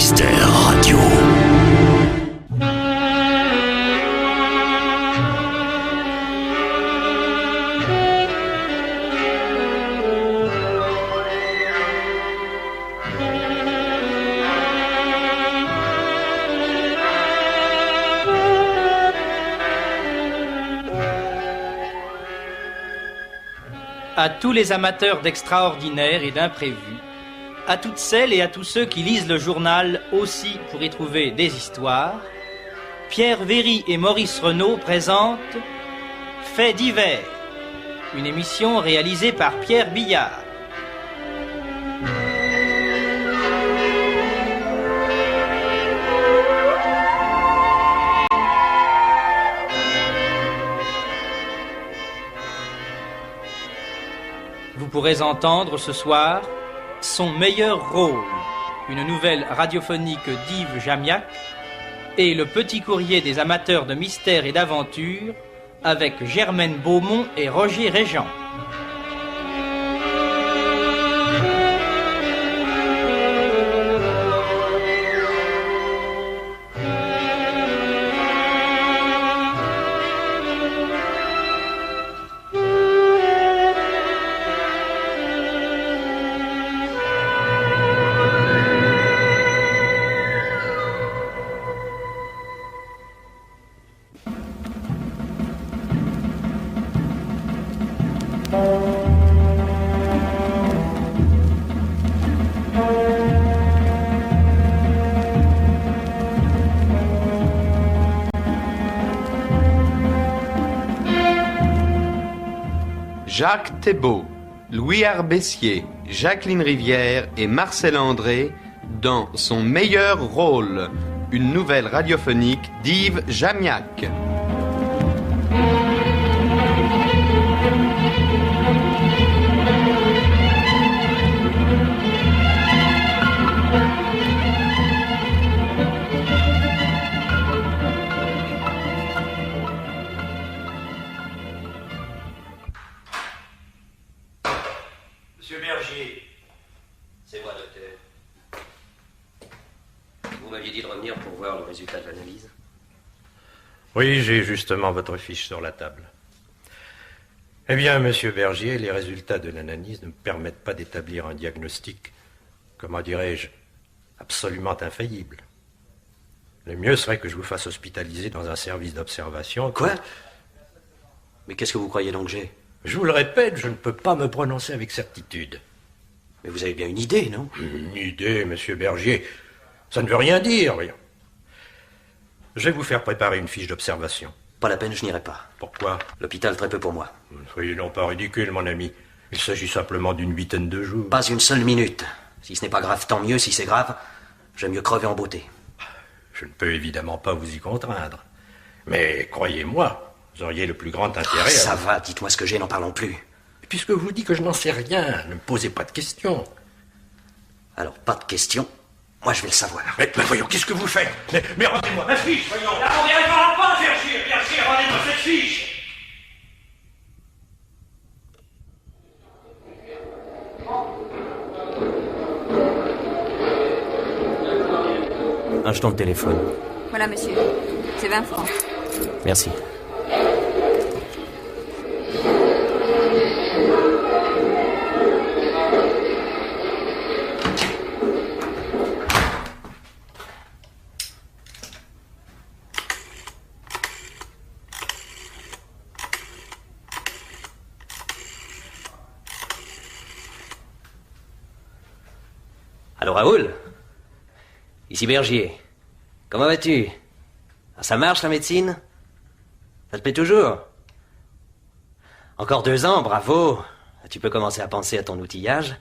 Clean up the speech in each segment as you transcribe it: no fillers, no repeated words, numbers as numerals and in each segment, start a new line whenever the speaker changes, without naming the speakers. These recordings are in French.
Mystère Radio.
À tous les amateurs d'extraordinaire et d'imprévu, à toutes celles et à tous ceux qui lisent le journal aussi pour y trouver des histoires, Pierre Véry et Maurice Renaud présentent Faits divers, une émission réalisée par Pierre Billard. Vous pourrez entendre ce soir Son meilleur rôle, une nouvelle radiophonique d'Yves Jamiac, et Le petit courrier des amateurs de mystère et d'aventure avec Germaine Beaumont et Roger Régent.
Jacques Thébault, Louis Arbessier, Jacqueline Rivière et Marcel André dans Son meilleur rôle, une nouvelle radiophonique d'Yves Jamiac.
Monsieur Bergier. C'est moi, docteur. Vous m'aviez dit de revenir pour voir le résultat de l'analyse.
Oui, j'ai justement votre fiche sur la table. Eh bien, monsieur Bergier, les résultats de l'analyse ne me permettent pas d'établir un diagnostic, comment dirais-je, absolument infaillible. Le mieux serait que je vous fasse hospitaliser dans un service d'observation.
Quoi? Mais qu'est-ce que vous croyez donc que j'ai?
Je vous le répète, je ne peux pas me prononcer avec certitude.
Mais vous avez bien une idée, non?
Une idée, monsieur Bergier, ça ne veut rien dire, voyons. Je vais vous faire préparer une fiche d'observation.
Pas la peine, je n'irai pas.
Pourquoi?
L'hôpital, très peu pour moi.
Soyez non pas ridicule, mon ami. Il s'agit simplement d'une vingtaine de jours.
Pas une seule minute. Si ce n'est pas grave, tant mieux. Si c'est grave, j'aime mieux crever en beauté.
Je ne peux évidemment pas vous y contraindre. Mais croyez-moi, vous auriez le plus grand intérêt
Ça va, dites-moi ce que j'ai, n'en parlons plus.
Puisque je vous dis que je n'en sais rien, ne me posez pas de questions.
Alors, pas de questions. Moi, je vais le savoir.
Mais voyons, qu'est-ce que vous faites? Mais rendez-moi ma fiche, voyons.
Là, on n'y arrivera pas, Bergier, rendez-moi cette fiche.
Achetons le téléphone.
Voilà, monsieur. C'est 20 francs.
Merci. Allô, Raoul? Ici Bergier. Comment vas-tu? Ah, ça marche, la médecine? Ça te plaît toujours? Encore 2 ans, bravo. Tu peux commencer à penser à ton outillage.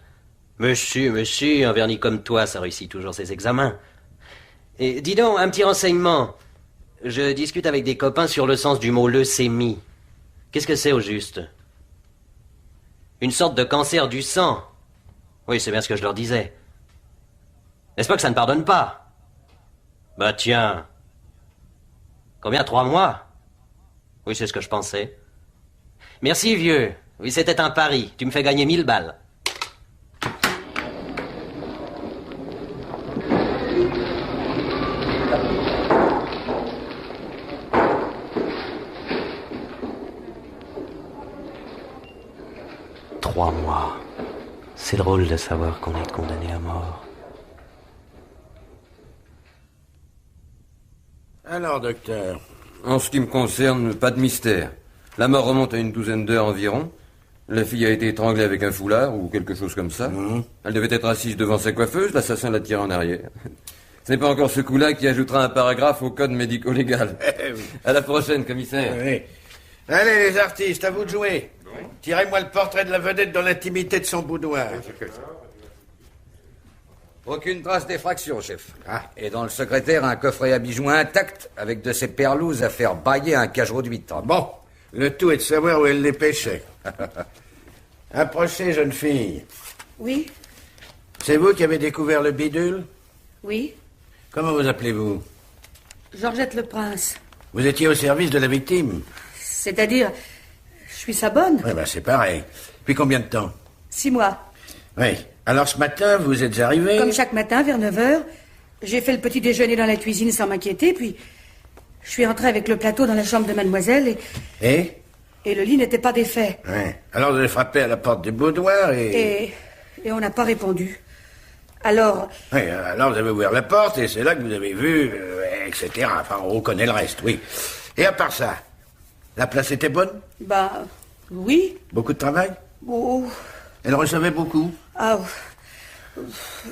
Monsieur, un vernis comme toi, ça réussit toujours ses examens. Et dis donc, un petit renseignement. Je discute avec des copains sur le sens du mot leucémie. Qu'est-ce que c'est au juste? Une sorte de cancer du sang. Oui, c'est bien ce que je leur disais. N'est-ce pas que ça ne pardonne pas? Bah tiens. Combien, 3 mois? Oui, c'est ce que je pensais. Merci, vieux. Oui, c'était un pari. Tu me fais gagner 1000 balles. Crois-moi, c'est drôle de savoir qu'on est condamné à mort.
Alors, docteur?
En ce qui me concerne, pas de mystère. La mort remonte à une douzaine d'heures environ. La fille a été étranglée avec un foulard ou quelque chose comme ça. Elle devait être assise devant sa coiffeuse, l'assassin l'a tirée en arrière. Ce n'est pas encore ce coup-là qui ajoutera un paragraphe au code médico-légal. À la prochaine, commissaire.
Oui. Allez, les artistes, à vous de jouer. Tirez-moi le portrait de la vedette dans l'intimité de son boudoir.
Aucune trace d'effraction, chef. Et dans le secrétaire, un coffret à bijoux intact avec de ces perlouses à faire bailler un cachot d'huîtres.
Bon, le tout est de savoir où elle les pêchait. Approchez, jeune fille.
Oui,
C'est vous qui avez découvert le bidule?
oui.
Comment vous appelez-vous?
Georgette Le Prince.
Vous étiez au service de la victime?
C'est-à-dire, je suis sa bonne.
Oui, ben c'est pareil. Depuis combien de temps?
6 mois.
Oui. Alors ce matin, vous êtes arrivé?
Comme chaque matin, vers 9h, j'ai fait le petit déjeuner dans la cuisine sans m'inquiéter, puis je suis entré avec le plateau dans la chambre de mademoiselle
Et
et le lit n'était pas défait.
Oui. Alors vous avez frappé à la porte du boudoir
Et on n'a pas répondu. Alors,
Oui, alors vous avez ouvert la porte et c'est là que vous avez vu, etc. Enfin, on connaît le reste, oui. Et à part ça, la place était bonne?
bah, oui.
Beaucoup de travail?
Oh,
Elle recevait beaucoup?
ah,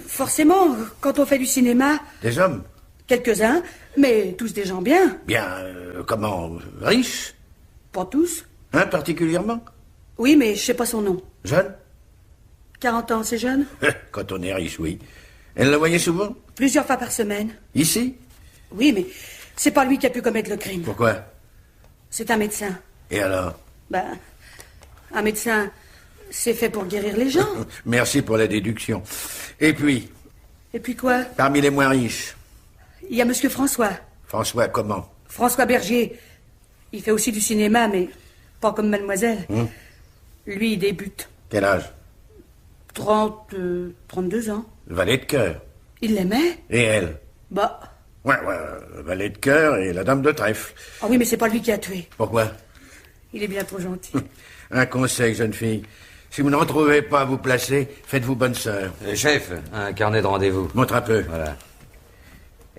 forcément, quand on fait du cinéma,
Des hommes?
quelques-uns, mais tous des gens bien.
Bien, comment, riches?
Pas tous.
Hein, particulièrement?
Oui, mais je sais pas son nom.
Jeunes?
40 ans, c'est jeune.
Quand on est riche, oui. Elle la voyait souvent?
Plusieurs fois par semaine.
Ici?
Oui, mais c'est pas lui qui a pu commettre le crime.
Pourquoi?
C'est un médecin.
Et alors?
Ben, un médecin, c'est fait pour guérir les gens.
Merci pour la déduction. Et puis,
Et puis quoi?
parmi les moins riches,
Il y a Monsieur François.
François, comment?
François Bergier. Il fait aussi du cinéma, mais pas comme mademoiselle. Lui, il débute.
Quel âge?
32 ans.
Valet de cœur.
Il l'aimait?
Et elle?
Bah,
Ouais, valet de cœur et la dame de trèfle.
ah oui, mais c'est pas lui qui a tué.
Pourquoi?
Il est bien trop gentil.
Un conseil, jeune fille. Si vous n'en trouvez pas à vous placer, faites-vous bonne sœur.
Chef, un carnet de rendez-vous.
Montre un peu.
Voilà.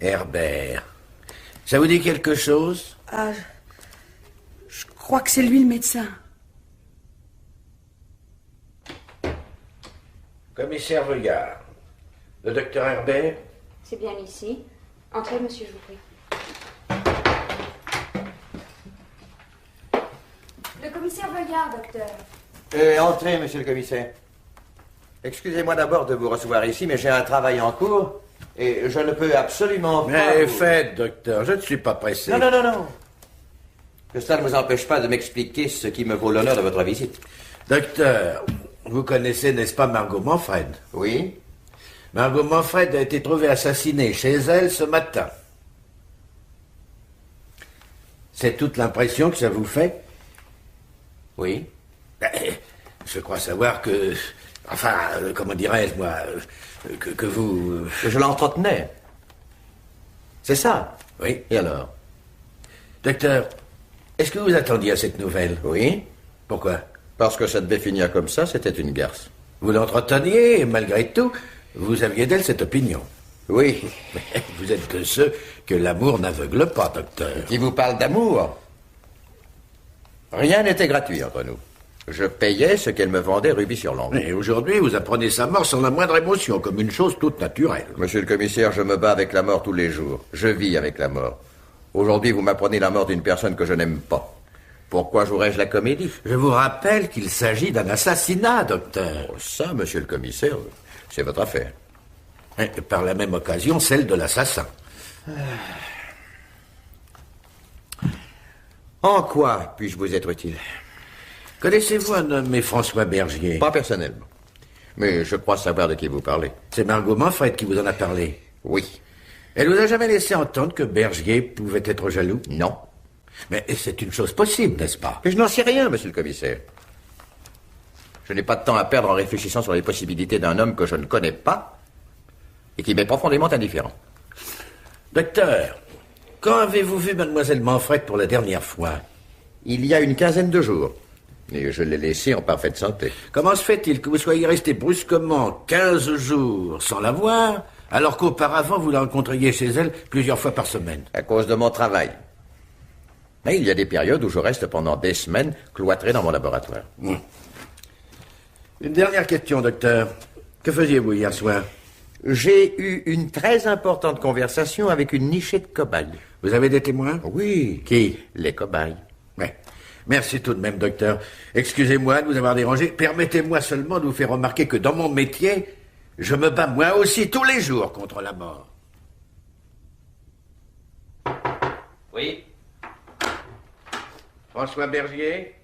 Herbert. Ça vous dit quelque chose?
Ah, je crois que c'est lui le médecin.
Commissaire Regard. Le docteur Herbert?
C'est bien ici. Entrez, monsieur, je vous prie. Le commissaire Veillard, docteur.
Entrez, monsieur le commissaire. Excusez-moi d'abord de vous recevoir ici, mais j'ai un travail en cours et je ne peux absolument pas...
Mais faites, docteur, je ne suis pas pressé.
Non. Que cela ne vous empêche pas de m'expliquer ce qui me vaut l'honneur de votre visite.
Docteur, vous connaissez, n'est-ce pas, Margot Manfred?
Oui?
Margot Manfred a été trouvée assassinée chez elle ce matin. C'est toute l'impression que ça vous fait?
Oui.
Je crois savoir que... Enfin, comment dirais-je, moi... Que vous...
Que je l'entretenais. C'est ça?
Oui.
Et alors?
Docteur, est-ce que vous attendiez à cette nouvelle?
Oui.
Pourquoi?
Parce que ça devait finir comme ça, c'était une garce.
Vous l'entreteniez, et malgré tout, vous aviez d'elle cette opinion.
Oui.
Mais vous êtes de ceux que l'amour n'aveugle pas, docteur.
Qui vous parle d'amour? Rien n'était gratuit entre nous. Je payais ce qu'elle me vendait rubis sur l'ongle.
Et aujourd'hui, vous apprenez sa mort sans la moindre émotion, comme une chose toute naturelle.
Monsieur le commissaire, je me bats avec la mort tous les jours. Je vis avec la mort. Aujourd'hui, vous m'apprenez la mort d'une personne que je n'aime pas. Pourquoi jouerais-je la comédie?
Je vous rappelle qu'il s'agit d'un assassinat, docteur.
Oh, ça, monsieur le commissaire, c'est votre affaire.
Et par la même occasion, celle de l'assassin.
En quoi puis-je vous être utile?
Connaissez-vous un nommé François Bergier?
Pas personnellement. Mais je crois savoir de qui vous parlez.
C'est Margot Manfred qui vous en a parlé.
Oui.
Elle vous a jamais laissé entendre que Bergier pouvait être jaloux?
Non.
Mais c'est une chose possible, n'est-ce pas?
Mais je n'en sais rien, monsieur le commissaire. Je n'ai pas de temps à perdre en réfléchissant sur les possibilités d'un homme que je ne connais pas et qui m'est profondément indifférent.
Docteur, quand avez-vous vu mademoiselle Manfred pour la dernière fois?
Il y a une quinzaine de jours. Et je l'ai laissée en parfaite santé.
Comment se fait-il que vous soyez resté brusquement 15 jours sans la voir, alors qu'auparavant vous la rencontriez chez elle plusieurs fois par semaine?
À cause de mon travail. Mais il y a des périodes où je reste pendant des semaines cloîtré dans mon laboratoire.
Une dernière question, docteur. Que faisiez-vous hier soir?
J'ai eu une très importante conversation avec une nichée de cobayes.
Vous avez des témoins?
Oui.
Qui?
Les cobayes.
Ouais. Merci tout de même, docteur. Excusez-moi de vous avoir dérangé. Permettez-moi seulement de vous faire remarquer que dans mon métier, je me bats moi aussi tous les jours contre la mort.
Oui?
François Bergier?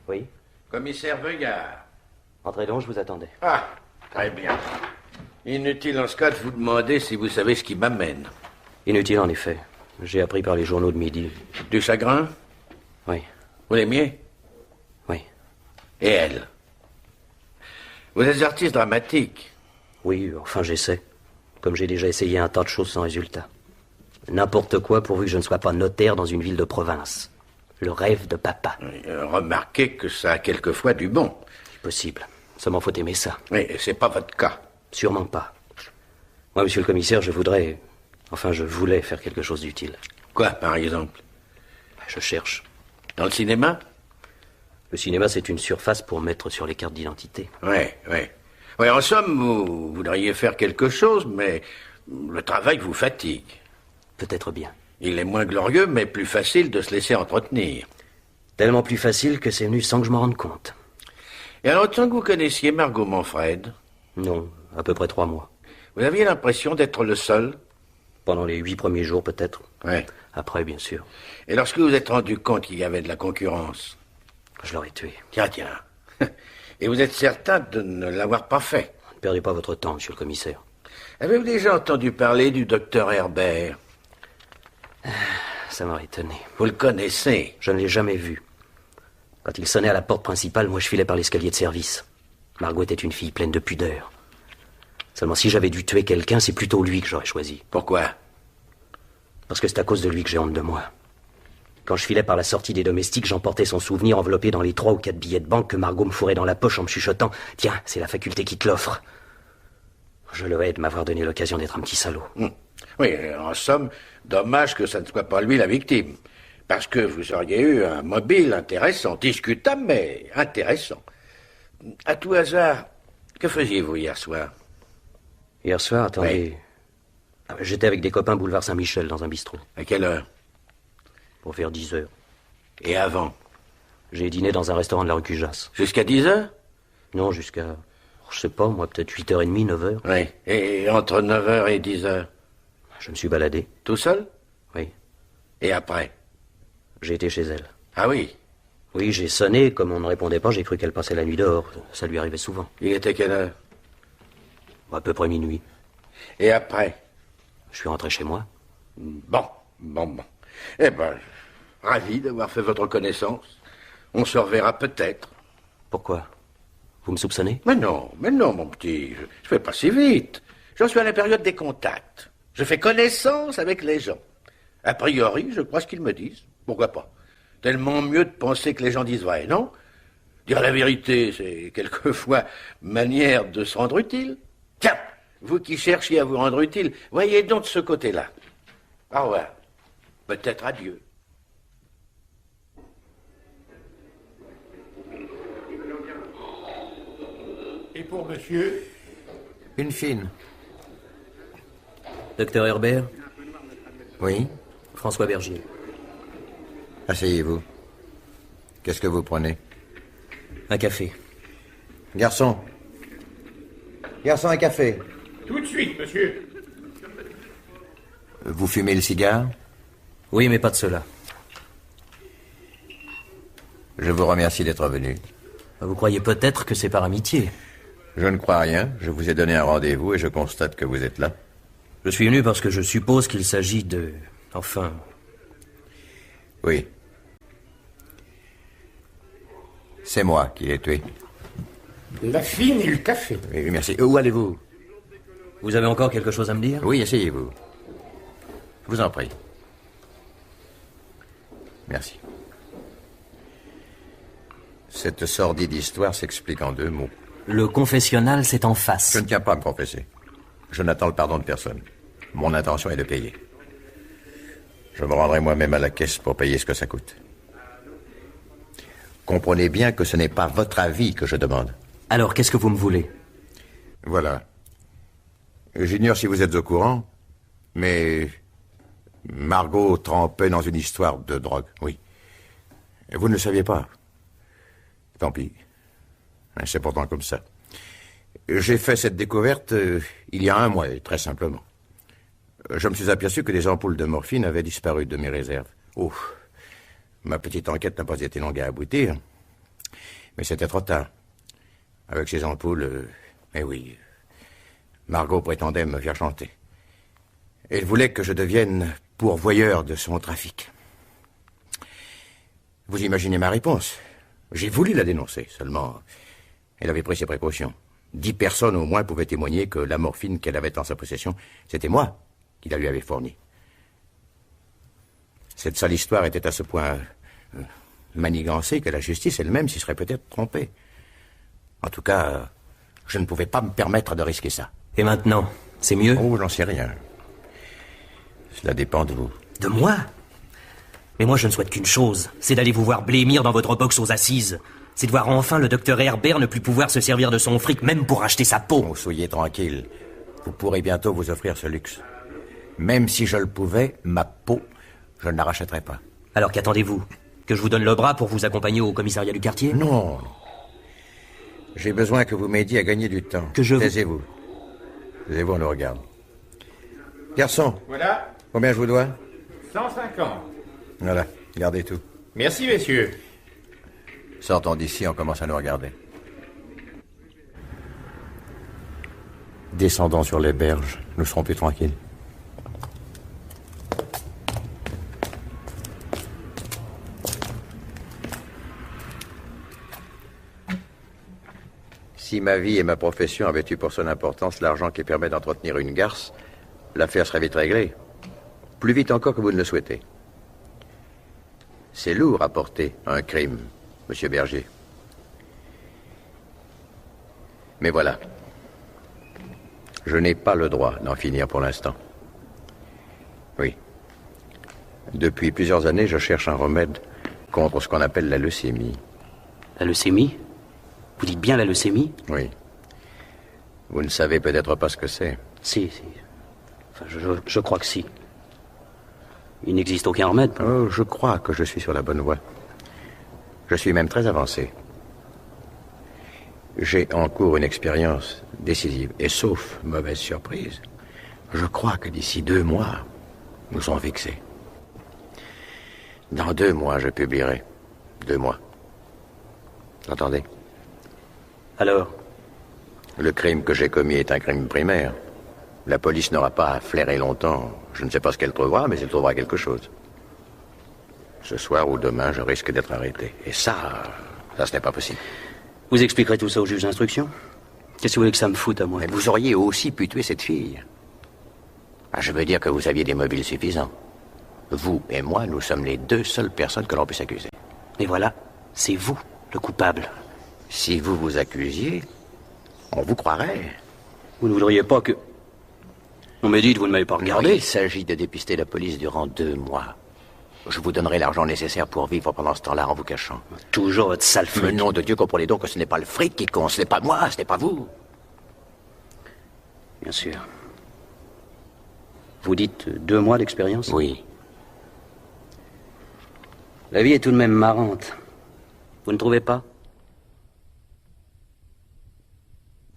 Oui?
Commissaire Veuillard?
Entrez donc, je vous attendais.
Ah, très bien. Inutile en ce cas de vous demander si vous savez ce qui m'amène.
Inutile, en effet. J'ai appris par les journaux de midi.
Du chagrin?
Oui.
Vous l'aimiez?
Oui.
Et elle? Vous êtes artiste dramatique?
Oui, enfin j'essaie. Comme j'ai déjà essayé un tas de choses sans résultat. N'importe quoi pourvu que je ne sois pas notaire dans une ville de province. Le rêve de papa.
Remarquez que ça a quelquefois du bon.
Possible. Seulement faut aimer ça.
Oui, c'est pas votre cas.
Sûrement pas. Moi, monsieur le commissaire, je voulais faire quelque chose d'utile.
Quoi, par exemple?
Je cherche.
Dans le cinéma?
Le cinéma, c'est une surface pour mettre sur les cartes d'identité.
Oui, en somme, vous voudriez faire quelque chose, mais le travail vous fatigue.
Peut-être bien.
Il est moins glorieux, mais plus facile de se laisser entretenir.
Tellement plus facile que c'est venu sans que je m'en rende compte.
Et alors, tant que vous connaissiez Margot Manfred?
Non, à peu près 3 mois.
Vous aviez l'impression d'être le seul?
Pendant les 8 premiers jours, peut-être.
Oui.
Après, bien sûr.
Et lorsque vous vous êtes rendu compte qu'il y avait de la concurrence?
Je l'aurais tué.
Tiens. Et vous êtes certain de ne l'avoir pas fait?
Ne perdez pas votre temps, monsieur le commissaire.
Avez-vous déjà entendu parler du docteur Herbert?
Ça m'aurait étonné.
Vous le connaissez?
Je ne l'ai jamais vu. Quand il sonnait à la porte principale, moi je filais par l'escalier de service. Margot était une fille pleine de pudeur. Seulement si j'avais dû tuer quelqu'un, c'est plutôt lui que j'aurais choisi.
Pourquoi?
Parce que c'est à cause de lui que j'ai honte de moi. Quand je filais par la sortie des domestiques, j'emportais son souvenir enveloppé dans les 3 ou 4 billets de banque que Margot me fourrait dans la poche en me chuchotant « Tiens, c'est la faculté qui te l'offre ». Je le hais de m'avoir donné l'occasion d'être un petit salaud.
Oui, en somme, dommage que ça ne soit pas lui la victime. Parce que vous auriez eu un mobile intéressant, discutable, mais intéressant. À tout hasard, que faisiez-vous hier soir?
Hier soir, attendez... Oui. J'étais avec des copains boulevard Saint-Michel dans un bistrot.
À quelle heure?
Pour faire 10 heures.
Et avant?
J'ai dîné dans un restaurant de la rue Cujas.
Jusqu'à 10 heures?
Non, jusqu'à... Je sais pas, moi, peut-être 8h30, 9h.
Oui, et entre 9h et 10h?
Je me suis baladé.
Tout seul?
Oui.
Et après?
J'ai été chez elle.
Ah oui?
Oui, j'ai sonné, comme on ne répondait pas, j'ai cru qu'elle passait la nuit dehors. Ça lui arrivait souvent.
Il était quelle heure?
À peu près minuit.
Et après?
Je suis rentré chez moi.
Bon. Eh ben, ravi d'avoir fait votre connaissance. On se reverra peut-être.
Pourquoi? Vous me soupçonnez?
Mais non, mon petit. Je fais pas si vite. J'en suis à la période des contacts. Je fais connaissance avec les gens. A priori, je crois ce qu'ils me disent. Pourquoi pas? Tellement mieux de penser que les gens disent vrai, non? Dire la vérité, c'est quelquefois manière de se rendre utile. Tiens, vous qui cherchiez à vous rendre utile, voyez donc de ce côté-là. Au revoir. Peut-être adieu.
Et pour monsieur?
Une fine.
Docteur Herbert?
Oui?
François Bergier.
Asseyez-vous. Qu'est-ce que vous prenez?
Un café.
Garçon. Garçon, un café.
Tout de suite, monsieur.
Vous fumez le cigare?
Oui, mais pas de cela.
Je vous remercie d'être venu.
Vous croyez peut-être que c'est par amitié?
Je ne crois rien. Je vous ai donné un rendez-vous et je constate que vous êtes là.
Je suis venu parce que je suppose qu'il s'agit de... Enfin...
Oui. C'est moi qui l'ai tué.
La fine et le café.
Oui, merci. Où allez-vous?
Vous avez encore quelque chose à me dire?
Oui, asseyez-vous. Je vous en prie. Cette sordide histoire s'explique en 2 mots.
Le confessionnal, c'est en face.
Je ne tiens pas à me confesser. Je n'attends le pardon de personne. Mon intention est de payer. Je me rendrai moi-même à la caisse pour payer ce que ça coûte. Comprenez bien que ce n'est pas votre avis que je demande.
Alors, qu'est-ce que vous me voulez?
Voilà. J'ignore si vous êtes au courant, mais Margot trempait dans une histoire de drogue, oui. Vous ne le saviez pas. Tant pis. C'est pourtant comme ça. J'ai fait cette découverte il y a 1 mois, très simplement. Je me suis aperçu que des ampoules de morphine avaient disparu de mes réserves. Oh, ma petite enquête n'a pas été longue à aboutir, mais c'était trop tard. Avec ces ampoules, eh oui, Margot prétendait me faire chanter. Elle voulait que je devienne pourvoyeur de son trafic. Vous imaginez ma réponse. J'ai voulu la dénoncer, seulement elle avait pris ses précautions. 10 personnes au moins pouvaient témoigner que la morphine qu'elle avait en sa possession, c'était moi qui la lui avais fournie. Cette sale histoire était à ce point manigancée que la justice elle-même s'y serait peut-être trompée. En tout cas, je ne pouvais pas me permettre de risquer ça.
Et maintenant, c'est mieux?
Oh, j'en sais rien. Cela dépend de vous.
De moi? Mais moi, je ne souhaite qu'une chose, c'est d'aller vous voir blêmir dans votre box aux assises. C'est de voir enfin le docteur Herbert ne plus pouvoir se servir de son fric, même pour acheter sa peau.
Oh, soyez tranquille. Vous pourrez bientôt vous offrir ce luxe. Même si je le pouvais, ma peau, je ne la rachèterais pas.
Alors qu'attendez-vous? Que je vous donne le bras pour vous accompagner au commissariat du quartier?
Non. J'ai besoin que vous m'aidiez à gagner du temps. Taisez-vous. Taisez-vous, on le regarde. Garçon.
Voilà.
Combien je vous dois?
150.
Voilà, gardez tout.
Merci, messieurs.
Sortons d'ici, on commence à nous regarder. Descendons sur les berges, nous serons plus tranquilles. Si ma vie et ma profession avaient eu pour seule importance l'argent qui permet d'entretenir une garce, l'affaire serait vite réglée. Plus vite encore que vous ne le souhaitez. C'est lourd à porter un crime, monsieur Bergier. Mais voilà. Je n'ai pas le droit d'en finir pour l'instant. Oui. Depuis plusieurs années, je cherche un remède contre ce qu'on appelle la leucémie.
La leucémie? Vous dites bien la leucémie?
Oui. Vous ne savez peut-être pas ce que c'est.
Si. Enfin, je crois que si. Il n'existe aucun remède.
Oh, je crois que je suis sur la bonne voie. Je suis même très avancé. J'ai en cours une expérience décisive. Et sauf mauvaise surprise, je crois que d'ici 2 mois, nous serons fixés. Dans 2 mois, je publierai. 2 mois. Entendez?
Alors?
Le crime que j'ai commis est un crime primaire. La police n'aura pas à flairer longtemps. Je ne sais pas ce qu'elle trouvera, mais elle trouvera quelque chose. Ce soir ou demain, je risque d'être arrêté. Et ça, ce n'est pas possible.
Vous expliquerez tout ça au juge d'instruction? Qu'est-ce que vous voulez que ça me foute à moi?
Mais vous auriez aussi pu tuer cette fille. Je veux dire que vous aviez des mobiles suffisants. Vous et moi, nous sommes les 2 seules personnes que l'on puisse accuser.
Et voilà, c'est vous, le coupable.
Si vous vous accusiez, on vous croirait.
Vous ne voudriez pas que... On me dit que vous ne m'avez pas regardé.
Non, il s'agit de dépister la police durant 2 mois. Je vous donnerai l'argent nécessaire pour vivre pendant ce temps-là en vous cachant.
Toujours votre sale fric.
Mais nom de Dieu, comprenez donc que ce n'est pas le fric qui compte, ce n'est pas moi, ce n'est pas vous.
Bien sûr. Vous dites 2 mois d'expérience?
Oui.
La vie est tout de même marrante. Vous ne trouvez pas?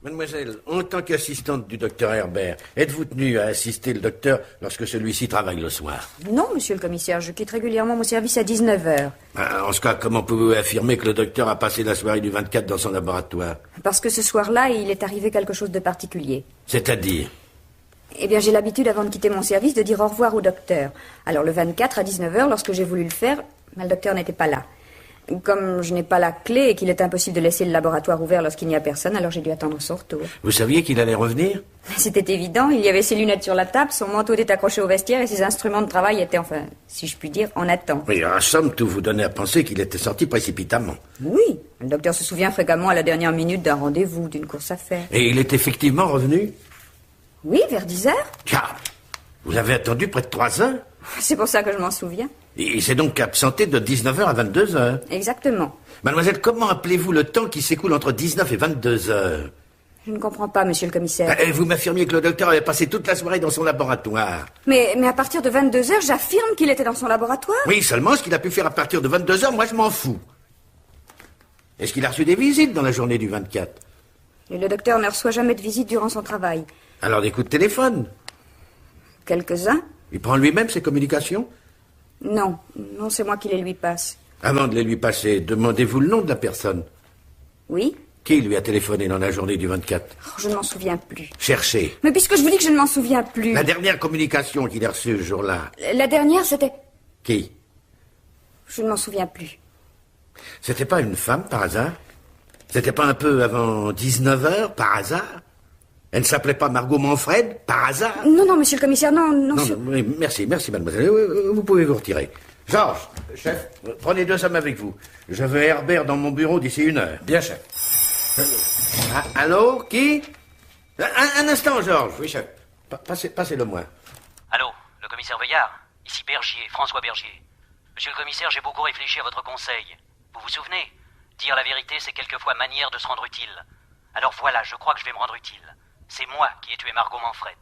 Mademoiselle, en tant qu'assistante du docteur Herbert, êtes-vous tenue à assister le docteur lorsque celui-ci travaille le soir?
Non, monsieur le commissaire, je quitte régulièrement mon service à 19h.
En ce cas, comment pouvez-vous affirmer que le docteur a passé la soirée du 24 dans son laboratoire?
Parce que ce soir-là, il est arrivé quelque chose de particulier.
C'est-à-dire?
Eh bien, j'ai l'habitude, avant de quitter mon service, de dire au revoir au docteur. Alors, le 24 à 19h, lorsque j'ai voulu le faire, le docteur n'était pas là. Comme je n'ai pas la clé et qu'il est impossible de laisser le laboratoire ouvert lorsqu'il n'y a personne, alors j'ai dû attendre son retour.
Vous saviez qu'il allait revenir?
C'était évident, il y avait ses lunettes sur la table, son manteau était accroché au vestiaire et ses instruments de travail étaient, enfin, si je puis dire, en attente.
Oui, en somme, tout vous donnait à penser qu'il était sorti précipitamment.
Oui, le docteur se souvient fréquemment à la dernière minute d'un rendez-vous, d'une course à faire.
Et il est effectivement revenu?
Oui, vers 10 heures.
Tiens, vous avez attendu près de 3 heures?
C'est pour ça que je m'en souviens.
Il s'est donc absenté de 19h à 22h.
Exactement.
Mademoiselle, comment appelez-vous le temps qui s'écoule entre 19 et 22h?
Je ne comprends pas, monsieur le commissaire.
Vous m'affirmiez que le docteur avait passé toute la soirée dans son laboratoire.
Mais à partir de 22h, j'affirme qu'il était dans son laboratoire.
Oui, seulement ce qu'il a pu faire à partir de 22h, moi je m'en fous. Est-ce qu'il a reçu des visites dans la journée du 24?
Et le docteur ne reçoit jamais de visite durant son travail.
Alors des coups de téléphone?
Quelques-uns.
Il prend lui-même ses communications?
Non, c'est moi qui les lui passe.
Avant de les lui passer, demandez-vous le nom de la personne?
Oui.
Qui lui a téléphoné dans la journée du 24?
Je ne m'en souviens plus.
Cherchez.
Mais puisque je vous dis que je ne m'en souviens plus...
La dernière communication qu'il a reçue ce jour-là.
La dernière, c'était...
Qui?
Je ne m'en souviens plus.
C'était pas une femme, par hasard? C'était pas un peu avant 19h, par hasard? Elle ne s'appelait pas Margot Manfred, par hasard?
Non, monsieur le commissaire, non.
Oui, merci, mademoiselle. Vous pouvez vous retirer. Georges, chef, prenez 2 hommes avec vous. Je veux Herbert dans mon bureau d'ici 1 heure.
Bien, chef.
Allô, qui? Un instant, Georges. Oui, chef. Passez-le-moi.
Allô, le commissaire Veillard? Ici Bergier, François Bergier. Monsieur le commissaire, j'ai beaucoup réfléchi à votre conseil. Vous vous souvenez? Dire la vérité, c'est quelquefois manière de se rendre utile. Alors voilà, je crois que je vais me rendre utile. C'est moi qui ai tué Margot Manfred.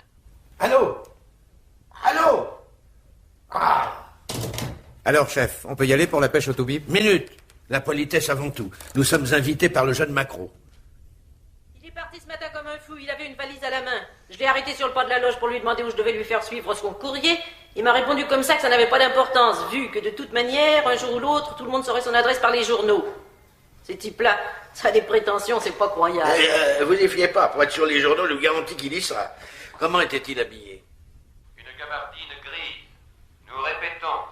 Allô?
Alors, chef, on peut y aller pour la pêche au toubib?
Minute. La politesse avant tout. Nous sommes invités par le jeune Macro.
Il est parti ce matin comme un fou, il avait une valise à la main. Je l'ai arrêté sur le pas de la loge pour lui demander où je devais lui faire suivre son courrier. Il m'a répondu comme ça que ça n'avait pas d'importance, vu que de toute manière, un jour ou l'autre, tout le monde saurait son adresse par les journaux. Ces types-là, ça a des prétentions, c'est pas croyable.
Vous y fiez pas. Pour être sur les journaux, je vous garantis qu'il y sera. Comment était-il habillé?
Une gabardine grise. Nous répétons.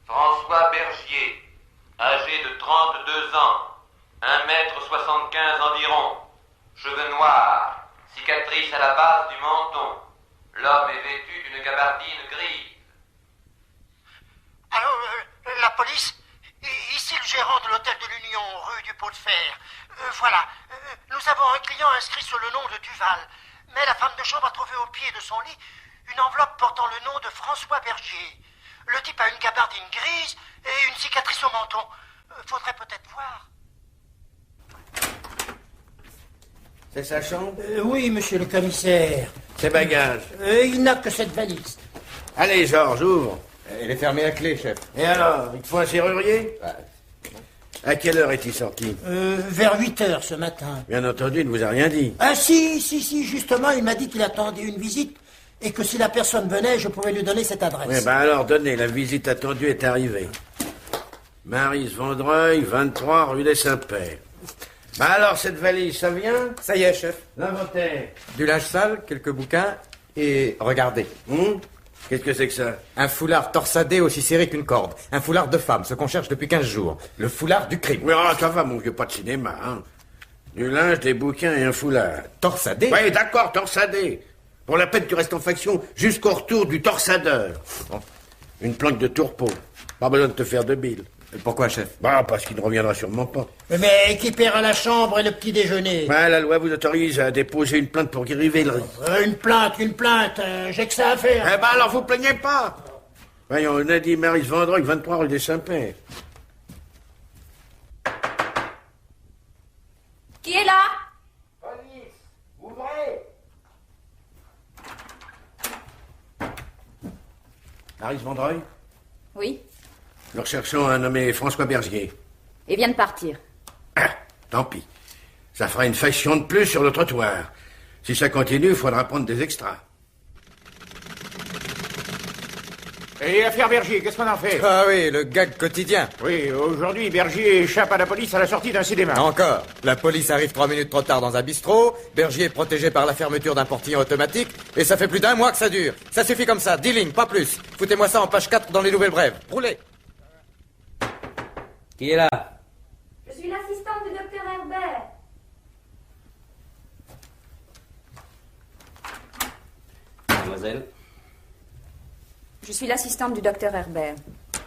François Bergier, âgé de 32 ans, 1m75 environ, cheveux noirs, cicatrice à la base du menton. L'homme est vêtu d'une gabardine grise.
Allô, la police? Ici le gérant de l'hôtel de l'Union, rue du Pot de Fer. Voilà, nous avons un client inscrit sur le nom de Duval, mais la femme de chambre a trouvé au pied de son lit une enveloppe portant le nom de François Bergier. Le type a une gabardine grise et une cicatrice au menton. Faudrait peut-être voir.
C'est sa chambre?
Oui, monsieur le commissaire.
Ses bagages?
Il n'a que cette valise.
Allez, Georges, ouvre.
Elle est fermée à clé, chef.
Et alors, il te faut un serrurier? À quelle heure est-il sorti?
Vers 8 heures ce matin.
Bien entendu, il ne vous a rien dit.
Ah si, justement, il m'a dit qu'il attendait une visite et que si la personne venait, je pouvais lui donner cette adresse.
Oui, alors donnez, la visite attendue est arrivée. Maryse Vandreuil, 23 rue des Saints-Pères. Alors, cette valise, ça vient?
Ça y est, chef.
L'inventaire.
Du linge sale, quelques bouquins et regardez.
Qu'est-ce que c'est que ça?
Un foulard torsadé aussi serré qu'une corde. Un foulard de femme, ce qu'on cherche depuis 15 jours. Le foulard du crime.
Oui, ça va, mon vieux, pas de cinéma, hein. Du linge, des bouquins et un foulard.
Torsadé?
Oui, d'accord, torsadé. Pour la peine, tu restes en faction jusqu'au retour du torsadeur. Bon. Une planque de tourpeau. Pas besoin de te faire de bile.
Et pourquoi, chef?
Parce qu'il ne reviendra sûrement pas.
Mais équipera la chambre et le petit déjeuner.
La loi vous autorise à déposer une plainte pour grivellerie.
Une plainte, j'ai que ça à faire.
Alors vous plaignez pas. Voyons, on a dit Maryse Vandreuil, 23 rue des Saints-Pères.
Qui est là?
Police, ouvrez. Maryse Vandreuil?
Oui.
Nous recherchons un nommé François Bergier.
Il vient de partir.
Tant pis. Ça fera une fashion de plus sur le trottoir. Si ça continue, il faudra prendre des extras.
Et l'affaire Bergier, qu'est-ce qu'on en fait?
Ah oui, le gag quotidien.
Oui, aujourd'hui, Bergier échappe à la police à la sortie d'un cinéma.
Encore. La police arrive 3 minutes trop tard dans un bistrot, Bergier est protégé par la fermeture d'un portillon automatique, et ça fait plus d'1 mois que ça dure. Ça suffit comme ça, 10 lignes, pas plus. Foutez-moi ça en page 4 dans les nouvelles brèves. Roulez.
Qui est là? mademoiselle?
Je suis l'assistante du docteur Herbert.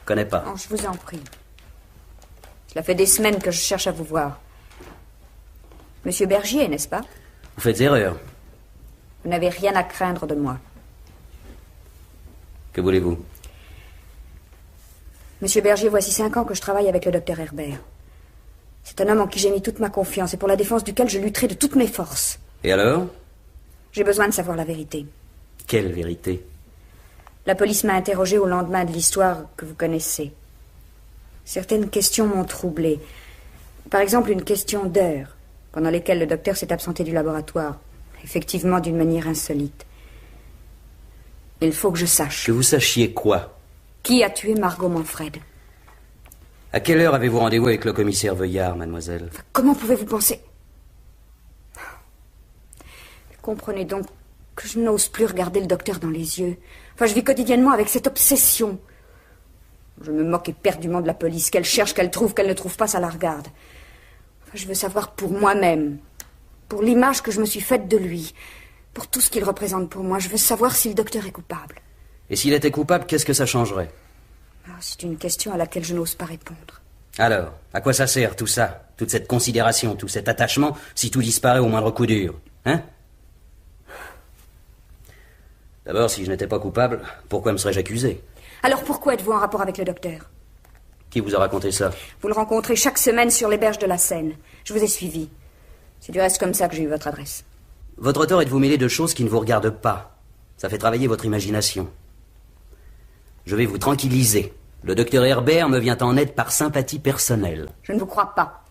Connais pas.
Oh, je vous en prie. Cela fait des semaines que je cherche à vous voir. Monsieur Bergier, n'est-ce pas?
Vous faites erreur.
Vous n'avez rien à craindre de moi.
Que voulez-vous?
Monsieur Bergier, voici 5 ans que je travaille avec le docteur Herbert. C'est un homme en qui j'ai mis toute ma confiance et pour la défense duquel je lutterai de toutes mes forces.
Et alors?
J'ai besoin de savoir la vérité.
Quelle vérité?
La police m'a interrogé au lendemain de l'histoire que vous connaissez. Certaines questions m'ont troublée. Par exemple, une question d'heure, pendant lesquelles le docteur s'est absenté du laboratoire. Effectivement, d'une manière insolite. Il faut que je sache.
Que vous sachiez quoi?
Qui a tué Margot Manfred?
À quelle heure avez-vous rendez-vous avec le commissaire Veuillard, mademoiselle?
Comment pouvez-vous penser? Comprenez donc que je n'ose plus regarder le docteur dans les yeux. Enfin, je vis quotidiennement avec cette obsession. Je me moque éperdument de la police. Qu'elle cherche, qu'elle trouve, qu'elle ne trouve pas, ça la regarde. Enfin, je veux savoir pour moi-même, pour l'image que je me suis faite de lui, pour tout ce qu'il représente pour moi. Je veux savoir si le docteur est coupable.
Et s'il était coupable, qu'est-ce que ça changerait?
C'est une question à laquelle je n'ose pas répondre.
Alors, à quoi ça sert tout ça? Toute cette considération, tout cet attachement, si tout disparaît au moindre coup dur? Hein? D'abord, si je n'étais pas coupable, pourquoi me serais-je accusé?
Alors pourquoi êtes-vous en rapport avec le docteur?
Qui vous a raconté ça?
Vous le rencontrez chaque semaine sur les berges de la Seine. Je vous ai suivi. C'est du reste comme ça que j'ai eu votre adresse.
Votre tort est de vous mêler de choses qui ne vous regardent pas. Ça fait travailler votre imagination. Je vais vous tranquilliser. Le docteur Herbert me vient en aide par sympathie personnelle.
Je ne vous crois pas.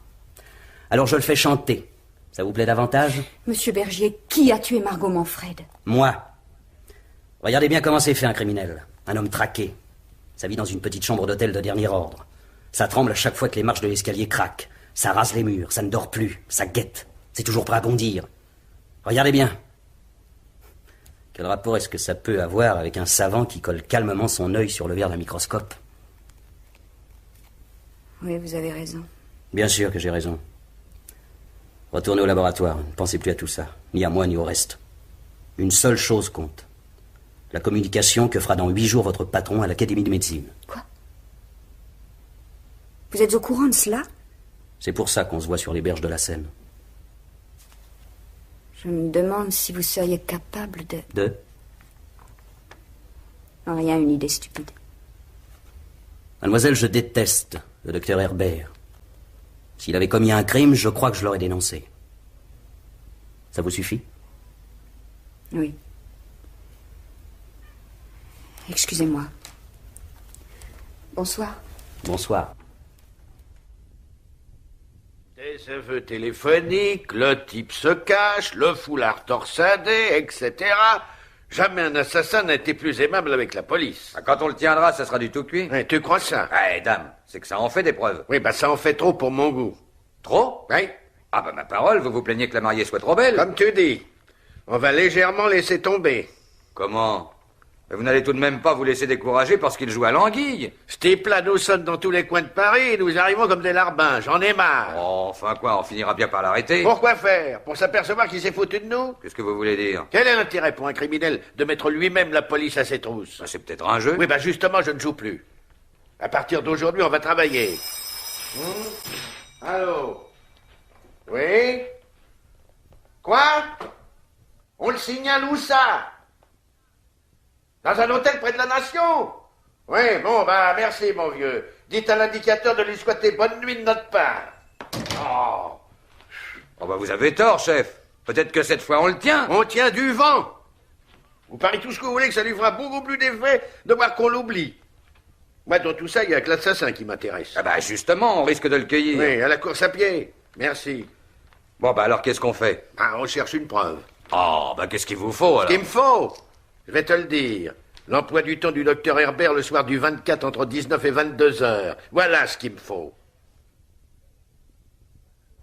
Alors je le fais chanter. Ça vous plaît davantage?
Monsieur Bergier, qui a tué Margot Manfred?
Moi. Regardez bien comment c'est fait un criminel. Un homme traqué. Ça vit dans une petite chambre d'hôtel de dernier ordre. Ça tremble à chaque fois que les marches de l'escalier craquent. Ça rase les murs, ça ne dort plus, ça guette. C'est toujours prêt à bondir. Regardez bien. Quel rapport est-ce que ça peut avoir avec un savant qui colle calmement son œil sur le verre d'un microscope?
Oui, vous avez raison.
Bien sûr que j'ai raison. Retournez au laboratoire, ne pensez plus à tout ça. Ni à moi, ni au reste. Une seule chose compte. La communication que fera dans 8 jours votre patron à l'Académie de médecine.
Quoi? Vous êtes au courant de cela?
C'est pour ça qu'on se voit sur les berges de la Seine.
Je me demande si vous seriez capable de...
De?
Non, rien, une idée stupide.
Mademoiselle, je déteste le docteur Herbert. S'il avait commis un crime, je crois que je l'aurais dénoncé. Ça vous suffit?
Oui. Excusez-moi. Bonsoir.
Bonsoir.
Des aveux téléphoniques, le type se cache, le foulard torsadé, etc. Jamais un assassin n'a été plus aimable avec la police.
Quand on le tiendra, ça sera du tout cuit.
Tu crois ça?
Dame, c'est que ça en fait des preuves.
Oui, ça en fait trop pour mon goût.
Trop?
Oui.
Ah ma parole, vous vous plaignez que la mariée soit trop belle?
Comme tu dis. On va légèrement laisser tomber.
Comment? Mais vous n'allez tout de même pas vous laisser décourager parce qu'il joue à l'anguille.
Ce type-là nous sonne dans tous les coins de Paris et nous arrivons comme des larbins. J'en ai marre.
Oh, enfin quoi, on finira bien par l'arrêter.
Pourquoi faire? Pour s'apercevoir qu'il s'est foutu de nous?
Qu'est-ce que vous voulez dire?
Quel est l'intérêt pour un criminel de mettre lui-même la police à ses trousses?
C'est peut-être un jeu.
Oui, justement, je ne joue plus. À partir d'aujourd'hui, on va travailler. Allô? Oui? Quoi? On le signale où ça? Dans un hôtel près de la Nation? Oui, bon, merci, mon vieux. Dites à l'indicateur de lui souhaiter bonne nuit de notre part.
Oh, vous avez tort, chef. Peut-être que cette fois, on le tient.
On tient du vent. Vous pariez tout ce que vous voulez que ça lui fera beaucoup plus d'effet de voir qu'on l'oublie. Moi, dans tout ça, il n'y a que l'assassin qui m'intéresse.
Justement, on risque de le cueillir.
Oui, à la course à pied. Merci.
Bon, alors, qu'est-ce qu'on fait?
On cherche une preuve.
Qu'est-ce qu'il vous faut, alors?
Ce qu'il me faut? Je vais te le dire. L'emploi du temps du docteur Herbert le soir du 24 entre 19 et 22 heures. Voilà ce qu'il me faut.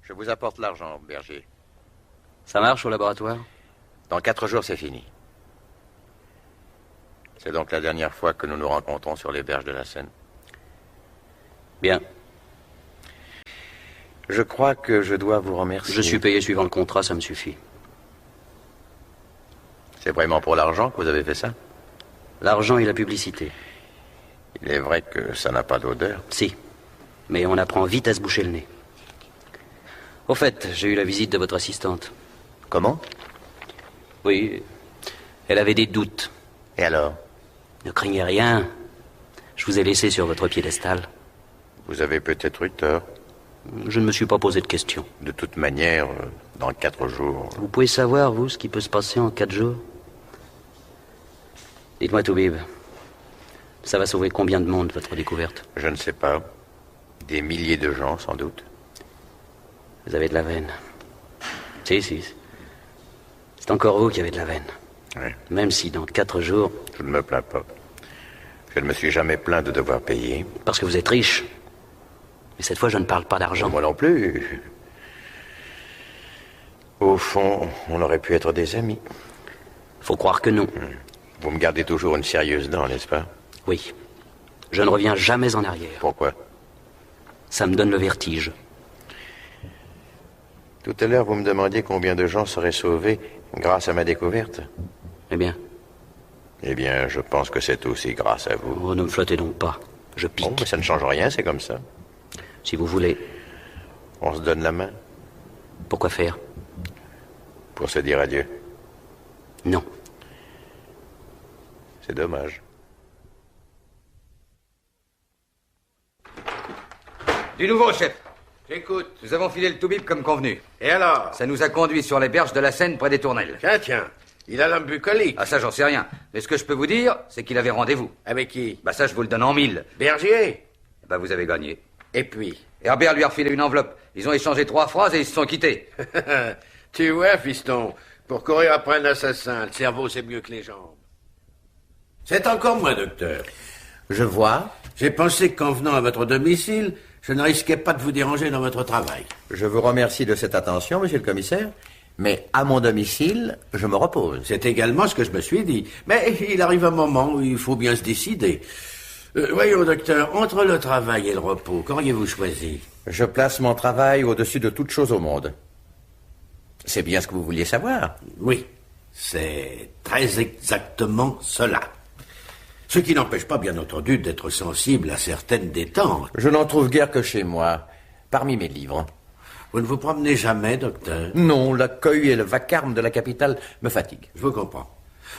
Je vous apporte l'argent, Bergier.
Ça marche au laboratoire?
Dans 4 jours, c'est fini. C'est donc la dernière fois que nous nous rencontrons sur les berges de la Seine.
Bien.
Je crois que je dois vous remercier.
Je suis payé suivant le contrat, ça me suffit.
C'est vraiment pour l'argent que vous avez fait ça?
L'argent et la publicité.
Il est vrai que ça n'a pas d'odeur.
Si, mais on apprend vite à se boucher le nez. Au fait, j'ai eu la visite de votre assistante.
Comment?
Oui, elle avait des doutes.
Et alors?
Ne craignez rien. Je vous ai laissé sur votre piédestal.
Vous avez peut-être eu tort.
Je ne me suis pas posé de questions.
De toute manière, dans 4 jours...
Vous pouvez savoir, vous, ce qui peut se passer en 4 jours? Dites-moi, Toubib, ça va sauver combien de monde, votre découverte?
Je ne sais pas. Des milliers de gens, sans doute.
Vous avez de la veine. Si. C'est encore vous qui avez de la veine.
Oui.
Même si dans 4 jours...
Je ne me plains pas. Je ne me suis jamais plaint de devoir payer.
Parce que vous êtes riche. Mais cette fois, je ne parle pas d'argent.
Moi non plus. Au fond, on aurait pu être des amis.
Faut croire que non.
Vous me gardez toujours une sérieuse dent, n'est-ce pas?
Oui. Je ne reviens jamais en arrière.
Pourquoi?
Ça me donne le vertige.
Tout à l'heure, vous me demandiez combien de gens seraient sauvés grâce à ma découverte.
Eh bien?
Eh bien, je pense que c'est aussi grâce à vous.
Oh, ne me flottez donc pas. Je pique.
Oh, mais ça ne change rien, c'est comme ça.
Si vous voulez.
On se donne la main.
Pourquoi faire?
Pour se dire adieu.
Non.
C'est dommage.
Du nouveau, chef.
J'écoute.
Nous avons filé le Toubib comme convenu.
Et alors?
Ça nous a conduit sur les berges de la Seine près des Tournelles.
Tiens. Il a l'âme bucolique.
Ah, ça, j'en sais rien. Mais ce que je peux vous dire, c'est qu'il avait rendez-vous.
Avec qui?
Bah, ça, je vous le donne en 1000.
Bergier?
Bah, vous avez gagné.
Et puis?
Herbert lui a refilé une enveloppe. Ils ont échangé 3 phrases et ils se sont quittés.
Tu vois, fiston, pour courir après un assassin, le cerveau, c'est mieux que les jambes. C'est encore moi, docteur.
Je vois.
J'ai pensé qu'en venant à votre domicile, je ne risquais pas de vous déranger dans votre travail.
Je vous remercie de cette attention, monsieur le commissaire. Mais à mon domicile, je me repose.
C'est également ce que je me suis dit. Mais il arrive un moment où il faut bien se décider. Voyons, docteur, entre le travail et le repos, qu'auriez-vous choisi?
Je place mon travail au-dessus de toute chose au monde. C'est bien ce que vous vouliez savoir.
Oui, c'est très exactement cela. Ce qui n'empêche pas, bien entendu, d'être sensible à certaines détentes.
Je n'en trouve guère que chez moi, parmi mes livres.
Vous ne vous promenez jamais, docteur?
Non, l'accueil et le vacarme de la capitale me fatiguent.
Je vous comprends.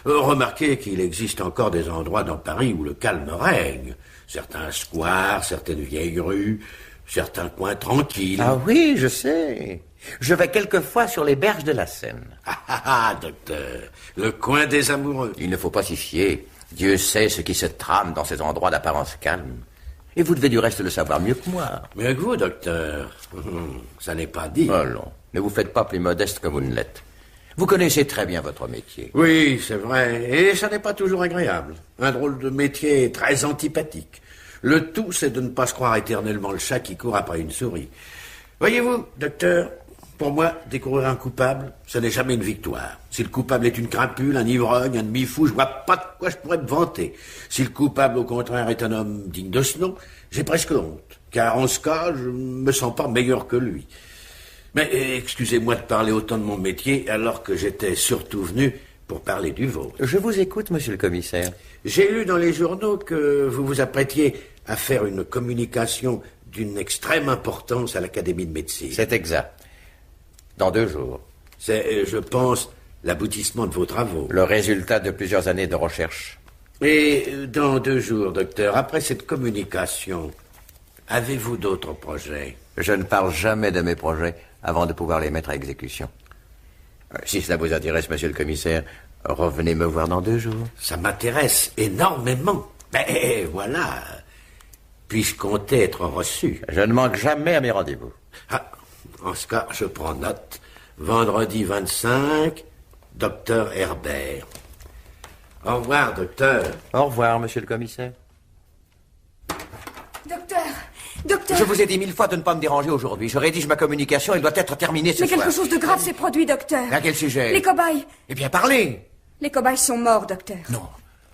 Remarquez qu'il existe encore des endroits dans Paris où le calme règne. Certains squares, certaines vieilles rues, certains coins tranquilles.
Ah oui, je sais. Je vais quelquefois sur les berges de la Seine.
Docteur, le coin des amoureux.
Il ne faut pas s'y fier. Dieu sait ce qui se trame dans ces endroits d'apparence calme. Et vous devez du reste le savoir mieux que moi.
Mieux que vous, docteur. Ça n'est pas dit.
Oh non, ne vous faites pas plus modeste que vous ne l'êtes. Vous connaissez très bien votre métier.
Oui, c'est vrai. Et ça n'est pas toujours agréable. Un drôle de métier très antipathique. Le tout, c'est de ne pas se croire éternellement le chat qui court après une souris. Voyez-vous, docteur, pour moi, découvrir un coupable, ce n'est jamais une victoire. Si le coupable est une crapule, un ivrogne, un demi-fou, je vois pas de quoi je pourrais me vanter. Si le coupable, au contraire, est un homme digne de ce nom, j'ai presque honte. Car en ce cas, je me sens pas meilleur que lui. Mais excusez-moi de parler autant de mon métier alors que j'étais surtout venu pour parler du vôtre.
Je vous écoute, monsieur le commissaire.
J'ai lu dans les journaux que vous vous apprêtiez à faire une communication d'une extrême importance à l'Académie de médecine.
C'est exact. Dans 2 jours.
C'est, je pense, l'aboutissement de vos travaux.
Le résultat de plusieurs années de recherche.
Et dans 2 jours, docteur, après cette communication, avez-vous d'autres projets?
Je ne parle jamais de mes projets avant de pouvoir les mettre à exécution. Si cela vous intéresse, monsieur le commissaire, revenez me voir dans 2 jours.
Ça m'intéresse énormément. Ben voilà. Puis-je compter être reçu?
Je ne manque jamais à mes rendez-vous.
Ah, en ce cas, je prends note. Vendredi 25, docteur Herbert. Au revoir, docteur.
Au revoir, monsieur le commissaire.
Docteur.
Je vous ai dit 1000 fois de ne pas me déranger aujourd'hui. Je rédige ma communication, elle doit être terminée ce
Mais
soir.
quelque chose de grave s'est produit, docteur.
À quel sujet?
Les cobayes.
Eh bien, parlez.
Les cobayes sont morts, docteur.
Non.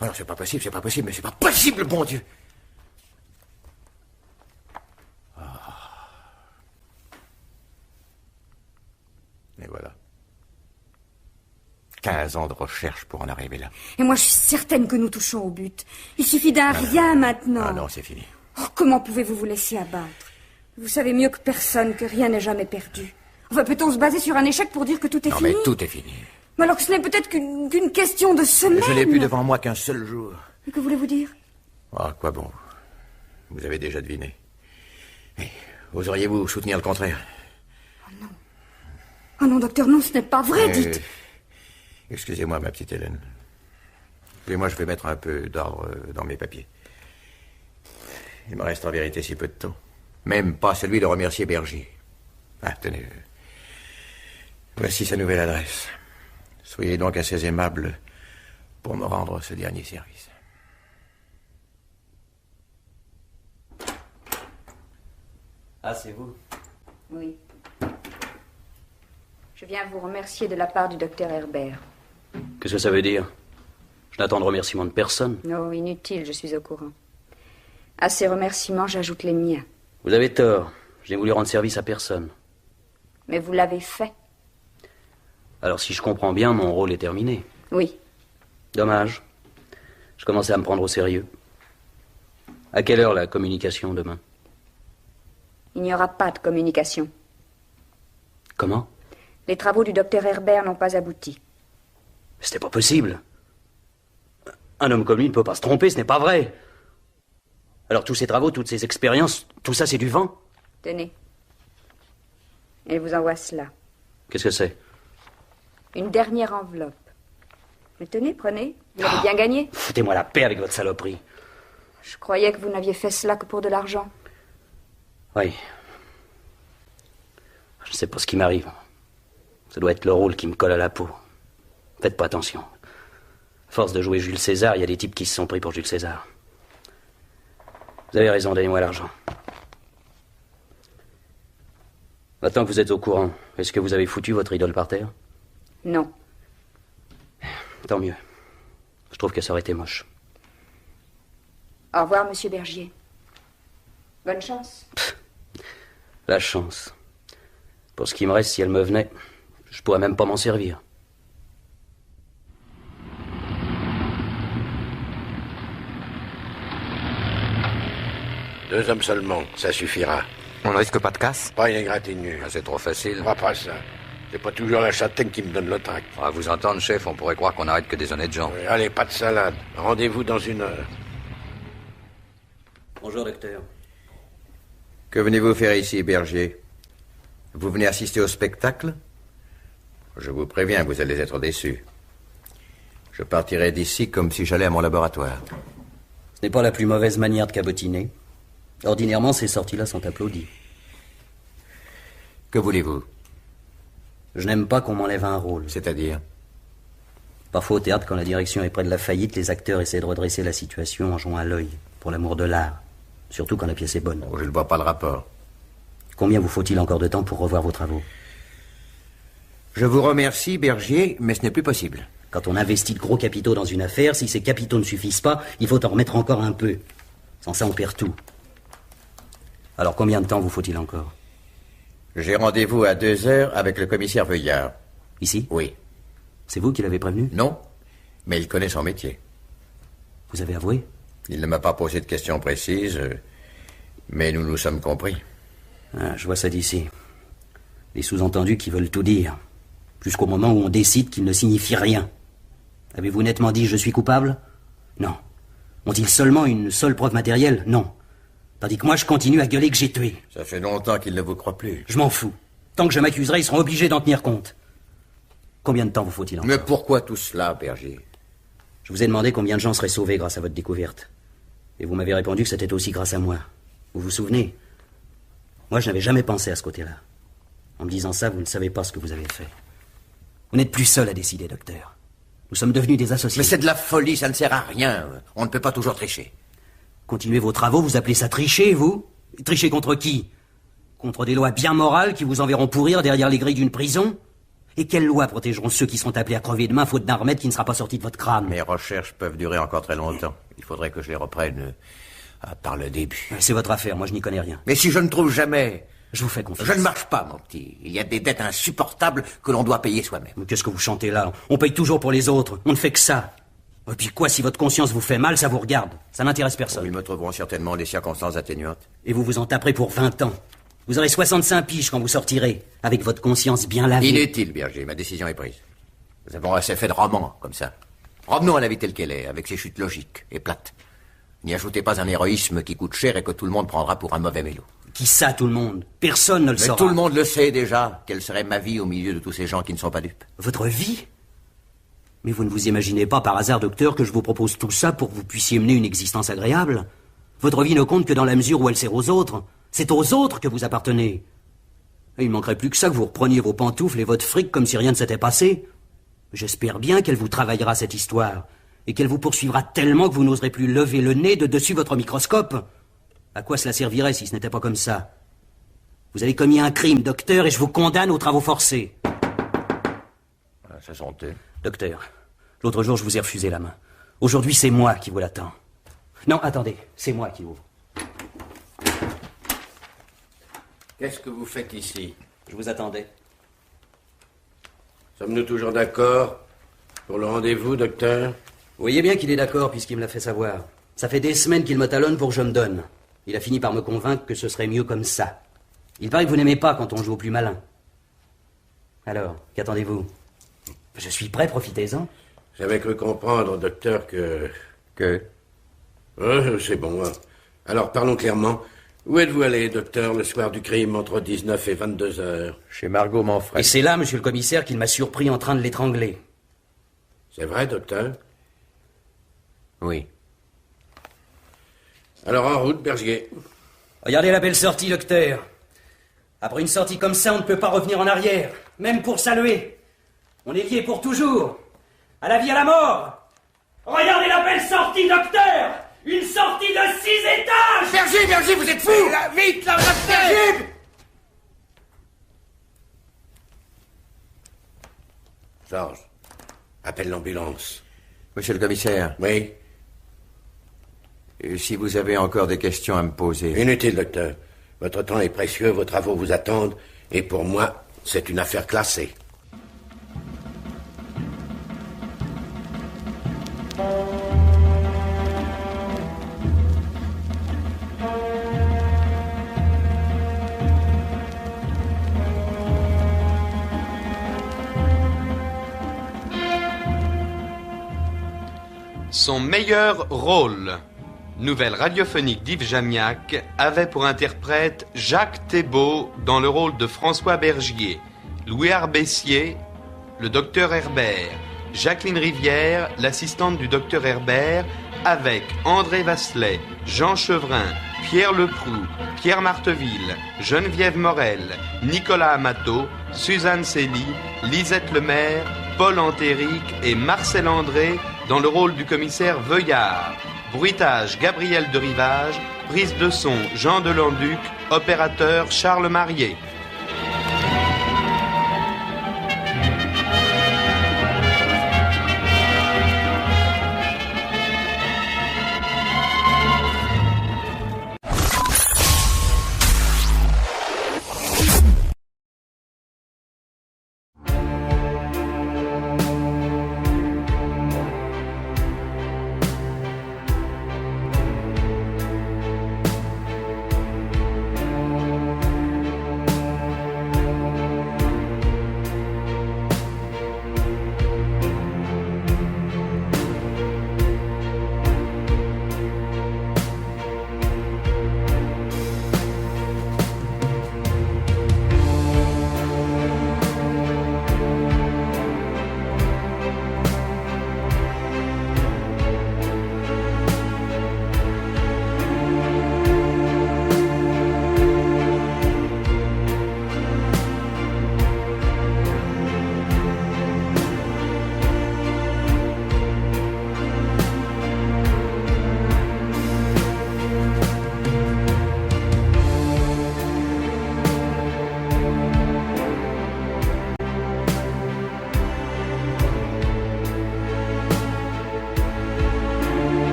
Oh non, c'est pas possible, mais c'est pas possible, bon Dieu. Et voilà. 15 ans de recherche pour en arriver là.
Et moi, je suis certaine que nous touchons au but. Il suffit d'un rien maintenant.
Ah non, c'est fini.
Oh, comment pouvez-vous vous laisser abattre? Vous savez mieux que personne que rien n'est jamais perdu. Enfin, peut-on se baser sur un échec pour dire que tout est fini?
Non, mais tout est fini.
Mais alors que ce n'est peut-être qu'une question de semaine.
Je n'ai plus devant moi qu'un seul jour.
Et que voulez-vous dire?
Ah, quoi bon? Vous avez déjà deviné. Mais oseriez-vous soutenir le contraire?
Oh non, docteur, non, ce n'est pas vrai, dites.
Excusez-moi, ma petite Hélène. Et moi, je vais mettre un peu d'ordre dans mes papiers. Il me reste en vérité si peu de temps. Même pas celui de remercier Bergier. Ah, tenez. Voici sa nouvelle adresse. Soyez donc assez aimable pour me rendre ce dernier service.
Ah, c'est vous?
Oui. Je viens vous remercier de la part du docteur Herbert.
Qu'est-ce que ça veut dire? Je n'attends de remerciements de personne.
Non, inutile, je suis au courant. À ces remerciements, j'ajoute les miens.
Vous avez tort. Je n'ai voulu rendre service à personne.
Mais vous l'avez fait.
Alors si je comprends bien, mon rôle est terminé.
Oui.
Dommage. Je commençais à me prendre au sérieux. À quelle heure la communication demain?
Il n'y aura pas de communication.
Comment?
Les travaux du docteur Herbert n'ont pas abouti.
C'était pas possible. Un homme comme lui ne peut pas se tromper, ce n'est pas vrai. Alors tous ces travaux, toutes ces expériences, tout ça c'est du vent?
Tenez. Elle vous envoie cela.
Qu'est-ce que c'est?
Une dernière enveloppe. Mais tenez, prenez. Vous l'avez bien gagné.
Foutez-moi la paix avec votre saloperie.
Je croyais que vous n'aviez fait cela que pour de l'argent.
Oui. Je ne sais pas ce qui m'arrive. Ça doit être le rôle qui me colle à la peau. Faites pas attention. À force de jouer Jules César, il y a des types qui se sont pris pour Jules César. Vous avez raison, donnez-moi l'argent. Maintenant que vous êtes au courant, est-ce que vous avez foutu votre idole par terre?
Non.
Tant mieux. Je trouve que ça aurait été moche.
Au revoir, monsieur Bergier. Bonne chance.
La chance. Pour ce qui me reste, si elle me venait, je pourrais même pas m'en servir.
Deux hommes seulement, ça suffira.
On ne risque pas de casse?
Pas une égratignure.
Ah, c'est trop facile.
On va pas ça. C'est pas toujours la châtaigne qui me donne le trac.
À vous entendre, chef, on pourrait croire qu'on arrête que des honnêtes gens.
Oui, allez, pas de salade. Rendez-vous dans 1 heure.
Bonjour, docteur.
Que venez-vous faire ici, Bergier? Vous venez assister au spectacle? Je vous préviens, vous allez être déçus. Je partirai d'ici comme si j'allais à mon laboratoire.
Ce n'est pas la plus mauvaise manière de cabotiner. Ordinairement, ces sorties-là sont applaudies.
Que voulez-vous?
Je n'aime pas qu'on m'enlève un rôle.
C'est-à-dire?
Parfois au théâtre, quand la direction est près de la faillite, les acteurs essaient de redresser la situation en jouant à l'œil, pour l'amour de l'art. Surtout quand la pièce est bonne.
Oh, je ne vois pas le rapport.
Combien vous faut-il encore de temps pour revoir vos travaux?
Je vous remercie, Bergier, mais ce n'est plus possible.
Quand on investit de gros capitaux dans une affaire, si ces capitaux ne suffisent pas, il faut en remettre encore un peu. Sans ça, on perd tout. Alors combien de temps vous faut-il encore?
J'ai rendez-vous à 2 heures avec le commissaire Veuillard.
Ici?
Oui.
C'est vous qui l'avez prévenu?
Non, mais il connaît son métier.
Vous avez avoué?
Il ne m'a pas posé de questions précises, mais nous nous sommes compris.
Ah, je vois ça d'ici. Les sous-entendus qui veulent tout dire. Jusqu'au moment où on décide qu'ils ne signifient rien. Avez-vous nettement dit « je suis coupable » Non. Ont-ils seulement une seule preuve matérielle? Non. Tandis que moi, je continue à gueuler que j'ai tué.
Ça fait longtemps qu'il ne vous croit plus.
Je m'en fous. Tant que je m'accuserai, ils seront obligés d'en tenir compte. Combien de temps vous faut-il encore?
Mais pourquoi tout cela, Bergier?
Je vous ai demandé combien de gens seraient sauvés grâce à votre découverte. Et vous m'avez répondu que c'était aussi grâce à moi. Vous vous souvenez? Moi, je n'avais jamais pensé à ce côté-là. En me disant ça, vous ne savez pas ce que vous avez fait. Vous n'êtes plus seul à décider, docteur. Nous sommes devenus des associés.
Mais c'est de la folie, ça ne sert à rien. On ne peut pas toujours tricher.
Continuez vos travaux, vous appelez ça tricher, vous? Tricher contre qui? Contre des lois bien morales qui vous enverront pourrir derrière les grilles d'une prison? Et quelles lois protégeront ceux qui seront appelés à crever demain faute d'un remède qui ne sera pas sorti de votre crâne?
Mes recherches peuvent durer encore très longtemps. Il faudrait que je les reprenne par le début.
C'est votre affaire, moi je n'y connais rien.
Mais si je ne trouve jamais...
Je vous fais confiance.
Je ne marche pas, mon petit. Il y a des dettes insupportables que l'on doit payer soi-même.
Mais qu'est-ce que vous chantez là? On paye toujours pour les autres. On ne fait que ça. Et puis quoi, si votre conscience vous fait mal, ça vous regarde. Ça n'intéresse personne.
Ils me trouveront certainement des circonstances atténuantes.
Et vous vous en taperez pour 20 ans. Vous aurez 65 piges quand vous sortirez, avec votre conscience bien lavée.
Inutile, Berger, ma décision est prise. Nous avons assez fait de romans, comme ça. Revenons à la vie telle qu'elle est, avec ses chutes logiques et plates. N'y ajoutez pas un héroïsme qui coûte cher et que tout le monde prendra pour un mauvais mélo.
Qui ça, tout le monde? Personne ne le saura.
Mais tout le monde le sait déjà. Quelle serait ma vie au milieu de tous ces gens qui ne sont pas dupes?
Votre vie? Mais vous ne vous imaginez pas par hasard, docteur, que je vous propose tout ça pour que vous puissiez mener une existence agréable? Votre vie ne compte que dans la mesure où elle sert aux autres. C'est aux autres que vous appartenez. Et il ne manquerait plus que ça, que vous repreniez vos pantoufles et votre fric comme si rien ne s'était passé. J'espère bien qu'elle vous travaillera cette histoire, et qu'elle vous poursuivra tellement que vous n'oserez plus lever le nez de dessus votre microscope. À quoi cela servirait si ce n'était pas comme ça? Vous avez commis un crime, docteur, et je vous condamne aux travaux forcés.
Sa santé.
Docteur, l'autre jour je vous ai refusé la main. Aujourd'hui c'est moi qui vous l'attends. Non, attendez, c'est moi qui ouvre.
Qu'est-ce que vous faites ici?
Je vous attendais.
Sommes-nous toujours d'accord pour le rendez-vous, docteur?
Vous voyez bien qu'il est d'accord puisqu'il me l'a fait savoir. Ça fait des semaines qu'il me talonne pour que je me donne. Il a fini par me convaincre que ce serait mieux comme ça. Il paraît que vous n'aimez pas quand on joue au plus malin. Alors, qu'attendez-vous? Je suis prêt, profitez-en.
J'avais cru comprendre, docteur, que...
Que?
C'est bon. Alors, parlons clairement. Où êtes-vous allé, docteur, le soir du crime, entre 19 et 22 heures?
Chez Margot Manfred.
Et c'est là, monsieur le commissaire, qu'il m'a surpris en train de l'étrangler.
C'est vrai, docteur?
Oui.
Alors, en route, Bergier.
Regardez la belle sortie, docteur. Après une sortie comme ça, on ne peut pas revenir en arrière, même pour saluer. On est liés pour toujours. À la vie, à la mort.
Regardez la belle sortie, docteur! Une sortie de 6 étages!
Berger, vous êtes fou! Vite, là, Berger!
Georges, appelle l'ambulance.
Monsieur le commissaire.
Oui?
Si vous avez encore des questions à me poser...
Inutile, docteur. Votre temps est précieux, vos travaux vous attendent, et pour moi, c'est une affaire classée.
Son meilleur rôle. Nouvelle radiophonique d'Yves Jamiac avait pour interprète Jacques Thébault dans le rôle de François Bergier, Louis Arbessier, le docteur Herbert, Jacqueline Rivière, l'assistante du docteur Herbert, avec André Vasselet, Jean Chevrin, Pierre Leproux, Pierre Marteville, Geneviève Morel, Nicolas Amato, Suzanne Célie, Lisette Lemaire, Paul Antéric et Marcel André dans le rôle du commissaire Veuillard. Bruitage Gabriel de Rivage, prise de son Jean Delanduc, opérateur Charles Marié.